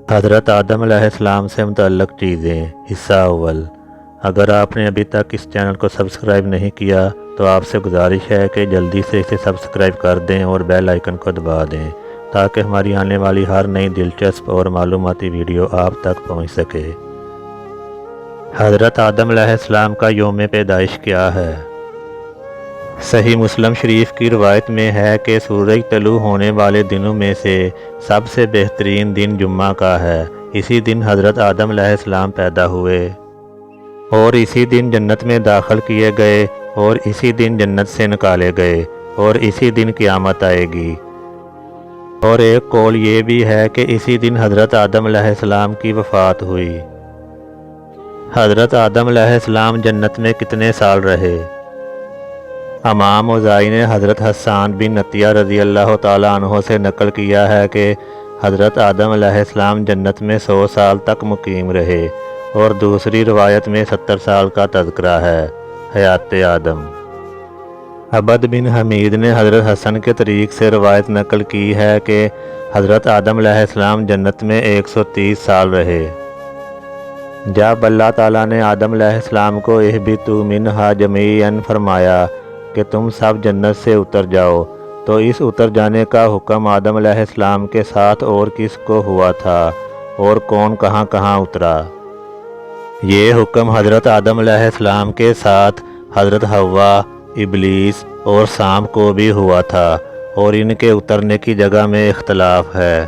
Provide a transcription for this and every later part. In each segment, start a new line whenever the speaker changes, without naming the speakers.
حضرت آدم علیہ السلام سے متعلق چیزیں حصہ اول۔ اگر آپ نے ابھی تک اس چینل کو سبسکرائب نہیں کیا تو آپ سے گزارش ہے کہ جلدی سے اسے سبسکرائب کر دیں اور بیل آئیکن کو دبا دیں تاکہ ہماری آنے والی ہر نئی دلچسپ اور معلوماتی ویڈیو آپ تک پہنچ سکے۔ حضرت آدم علیہ السلام کا یوم پیدائش کیا ہے؟ صحیح مسلم شریف کی روایت میں ہے کہ سورج طلوع ہونے والے دنوں میں سے سب سے بہترین دن جمعہ کا ہے۔ اسی دن حضرت آدم علیہ السلام پیدا ہوئے اور اسی دن جنت میں داخل کیے گئے اور اسی دن جنت سے نکالے گئے اور اسی دن قیامت آئے گی۔ اور ایک قول یہ بھی ہے کہ اسی دن حضرت آدم علیہ السلام کی وفات ہوئی۔ حضرت آدم علیہ السلام جنت میں کتنے سال رہے؟ امام اوزائی نے حضرت حسان بن عطیہ رضی اللہ تعالیٰ عنہ سے نقل کیا ہے کہ حضرت آدم علیہ السلام جنت میں 100 سال تک مقیم رہے اور دوسری روایت میں 70 سال کا تذکرہ ہے۔ حیات آدم۔ عبد بن حمید نے حضرت حسن کے طریق سے روایت نقل کی ہے کہ حضرت آدم علیہ السلام جنت میں 130 سال رہے۔ جب اللہ تعالیٰ نے آدم علیہ السلام کو اہبطوا منہا جمیعا فرمایا کہ تم سب جنت سے اتر جاؤ تو اس اتر جانے کا حکم آدم علیہ السلام کے ساتھ اور کس کو ہوا تھا اور کون کہاں کہاں اترا؟ یہ حکم حضرت آدم علیہ السلام کے ساتھ حضرت حوا، ابلیس اور سام کو بھی ہوا تھا اور ان کے اترنے کی جگہ میں اختلاف ہے۔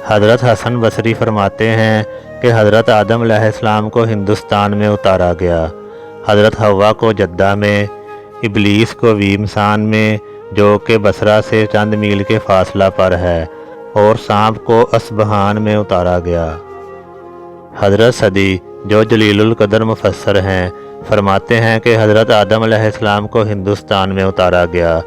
حضرت حسن بصری فرماتے ہیں کہ حضرت آدم علیہ السلام کو ہندوستان میں اتارا گیا، حضرت حوا کو جدہ میں، ابلیس کو ویمسان میں جو کہ بصرہ سے چند میل کے فاصلہ پر ہے، اور سانپ کو اصبہان میں اتارا گیا۔ حضرت صدی جو جلیل القدر مفسر ہیں فرماتے ہیں کہ حضرت آدم علیہ السلام کو ہندوستان میں اتارا گیا۔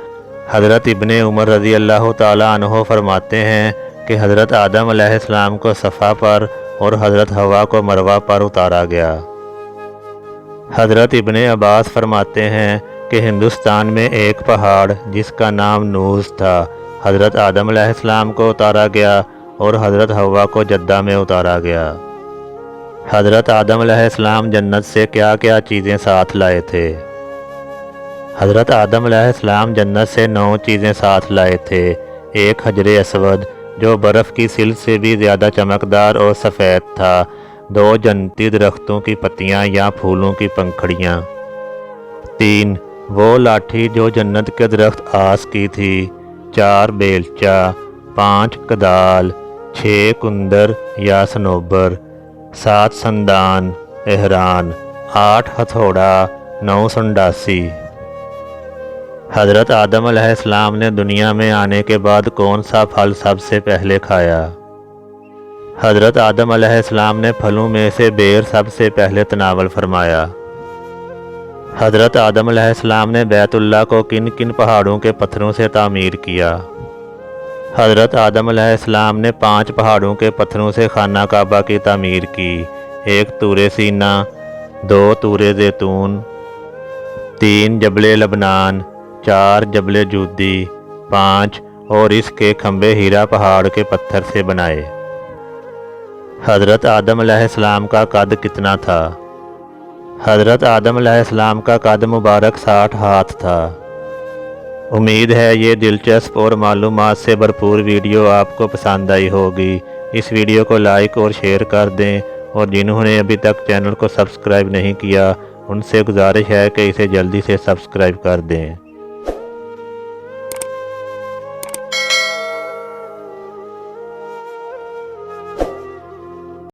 حضرت ابن عمر رضی اللہ تعالیٰ عنہ فرماتے ہیں کہ حضرت آدم علیہ السلام کو صفا پر اور حضرت حوا کو مروہ پر اتارا گیا۔ حضرت ابن عباس فرماتے ہیں کہ ہندوستان میں ایک پہاڑ جس کا نام نوز تھا، حضرت آدم علیہ السلام کو اتارا گیا اور حضرت حوا کو جدہ میں اتارا گیا۔ حضرت آدم علیہ السلام جنت سے کیا کیا چیزیں ساتھ لائے تھے؟ حضرت آدم علیہ السلام جنت سے 9 چیزیں ساتھ لائے تھے۔ ایک حجر اسود جو برف کی سل سے بھی زیادہ چمکدار اور سفید تھا، 2 جنتی درختوں کی پتیاں یا پھولوں کی پنکھڑیاں، 3 وہ لاٹھی جو جنت کے درخت آس کی تھی، 4 بیلچہ، 5 کدال، 6 کندر یا صنوبر، 7 سندان احران، 8 ہتھوڑا، 9 سنڈاسی۔ حضرت آدم علیہ السلام نے دنیا میں آنے کے بعد کون سا پھل سب سے پہلے کھایا؟ حضرت آدم علیہ السلام نے پھلوں میں سے بیر سب سے پہلے تناول فرمایا۔ حضرت آدم علیہ السلام نے بیت اللہ کو کن کن پہاڑوں کے پتھروں سے تعمیر کیا؟ حضرت آدم علیہ السلام نے 5 پہاڑوں کے پتھروں سے خانہ کعبہ کی تعمیر کی۔ 1 طور سینا، 2 طور زیتون، 3 جبل لبنان، 4 جبل جودی، 5 اور اس کے کھمبے ہیرا پہاڑ کے پتھر سے بنائے۔ حضرت آدم علیہ السلام کا قد کتنا تھا؟ حضرت آدم علیہ السلام کا قد مبارک 60 ہاتھ تھا۔ امید ہے یہ دلچسپ اور معلومات سے بھرپور ویڈیو آپ کو پسند آئی ہوگی۔ اس ویڈیو کو لائک اور شیئر کر دیں اور جنہوں نے ابھی تک چینل کو سبسکرائب نہیں کیا ان سے گزارش ہے کہ اسے جلدی سے سبسکرائب کر دیں۔